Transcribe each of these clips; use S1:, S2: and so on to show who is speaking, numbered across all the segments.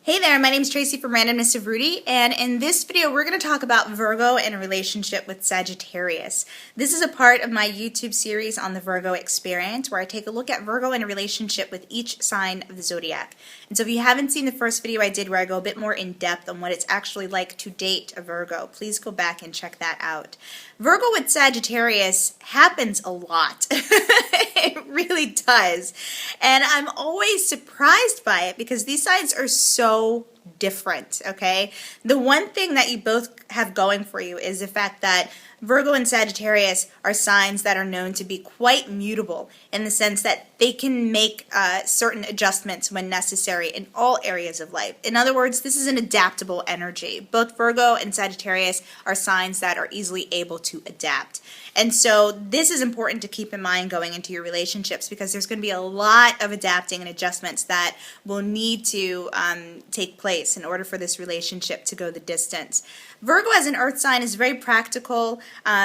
S1: Hey there, my name is Tracy from Randomness of Rudy, and in this video we're going to talk about Virgo and a relationship with Sagittarius. This is a part of my YouTube series on the Virgo experience where I take a look at Virgo and a relationship with each sign of the zodiac. And so if you haven't seen the first video I did where I go a bit more in depth on what it's actually like to date a Virgo, please go back and check that out. Virgo with Sagittarius happens a lot. It really does. And I'm always surprised by it because these signs are so different, okay? The one thing that you both have going for you is the fact that Virgo and Sagittarius are signs that are known to be quite mutable in the sense that they can make certain adjustments when necessary in all areas of life. In other words, this is an adaptable energy. Both Virgo and Sagittarius are signs that are easily able to adapt. And so this is important to keep in mind going into your relationships because there's going to be a lot of adapting and adjustments that will need to take place in order for this relationship to go the distance. Virgo as an earth sign is very practical,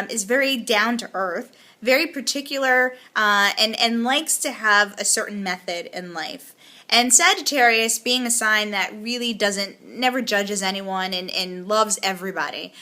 S1: is very down to earth, very particular, and likes to have a certain method in life. And Sagittarius, being a sign that really never judges anyone and loves everybody,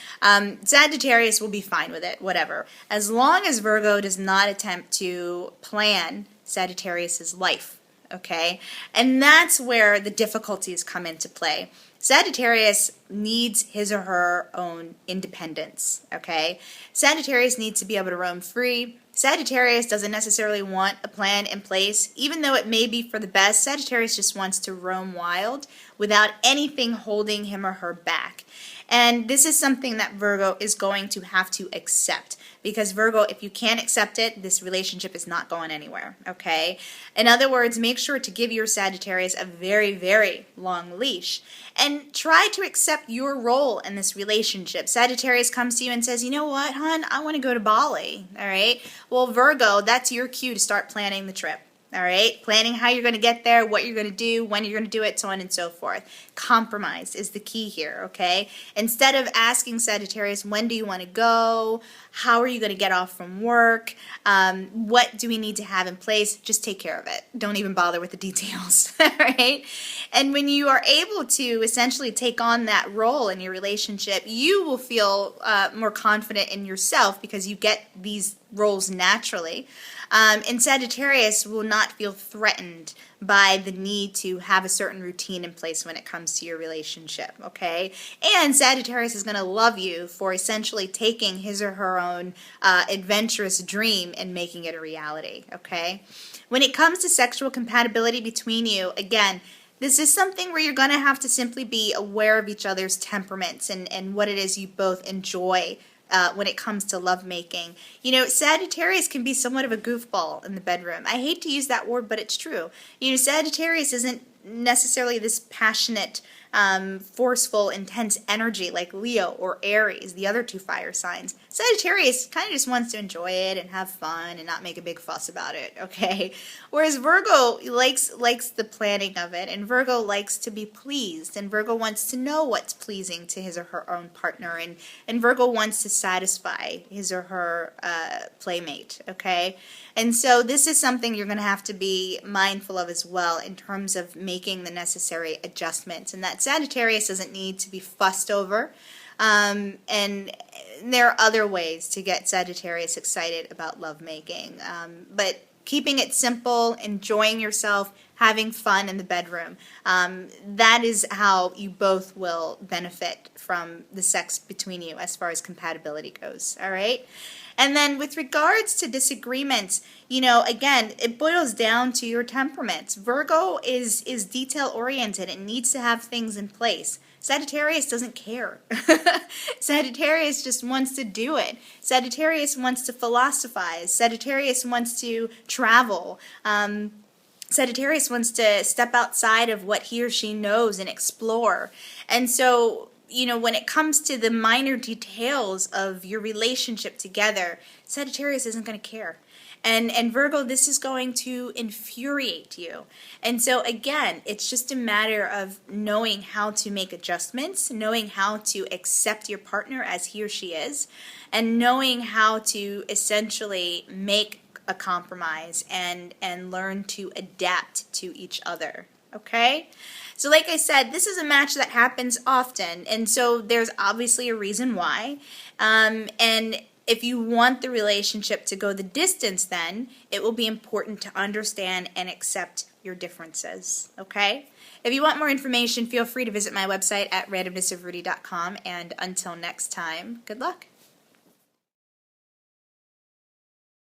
S1: Sagittarius will be fine with it, whatever. As long as Virgo does not attempt to plan Sagittarius's life, okay? And that's where the difficulties come into play. Sagittarius needs his or her own independence, okay? Sagittarius needs to be able to roam free. Sagittarius doesn't necessarily want a plan in place, even though it may be for the best. Sagittarius just wants to roam wild without anything holding him or her back. And this is something that Virgo is going to have to accept. Because Virgo, if you can't accept it, this relationship is not going anywhere, okay? In other words, make sure to give your Sagittarius a very, very long leash. And try to accept your role in this relationship. Sagittarius comes to you and says, you know what, hon, I want to go to Bali, all right? Well, Virgo, that's your cue to start planning the trip. All right, planning how you're going to get there, what you're going to do, when you're going to do it, so on and so forth. Compromise is the key here, okay? Instead of asking Sagittarius, when do you want to go? How are you going to get off from work? What do we need to have in place? Just take care of it. Don't even bother with the details, all right? And when you are able to essentially take on that role in your relationship, you will feel more confident in yourself because you get these roles naturally. And Sagittarius will not feel threatened by the need to have a certain routine in place when it comes to your relationship, okay? And Sagittarius is going to love you for essentially taking his or her own adventurous dream and making it a reality, okay? When it comes to sexual compatibility between you, again, this is something where you're going to have to simply be aware of each other's temperaments and what it is you both enjoy when it comes to lovemaking. You know, Sagittarius can be somewhat of a goofball in the bedroom. I hate to use that word, but it's true. You know, Sagittarius isn't necessarily this passionate, forceful, intense energy like Leo or Aries, the other two fire signs. Sagittarius kind of just wants to enjoy it and have fun and not make a big fuss about it, okay? Whereas Virgo likes the planning of it, and Virgo likes to be pleased, and Virgo wants to know what's pleasing to his or her own partner, and Virgo wants to satisfy his or her playmate, okay? And so this is something you're going to have to be mindful of as well in terms of making the necessary adjustments, and that Sagittarius doesn't need to be fussed over, and there are other ways to get Sagittarius excited about lovemaking, but keeping it simple, enjoying yourself, having fun in the bedroom, that is how you both will benefit from the sex between you as far as compatibility goes, all right? And then with regards to disagreements, you know, again, it boils down to your temperaments. Virgo is detail-oriented and needs to have things in place. Sagittarius doesn't care. Sagittarius just wants to do it. Sagittarius wants to philosophize. Sagittarius wants to travel. Sagittarius wants to step outside of what he or she knows and explore. And so, you know, when it comes to the minor details of your relationship together, Sagittarius isn't going to care. And Virgo, this is going to infuriate you. And so again, it's just a matter of knowing how to make adjustments, knowing how to accept your partner as he or she is, and knowing how to essentially make a compromise and learn to adapt to each other. okay? So like I said, this is a match that happens often, and so there's obviously a reason why. And if you want the relationship to go the distance, then it will be important to understand and accept your differences, okay? If you want more information, feel free to visit my website at randomnessofrudy.com, and until next time, good luck.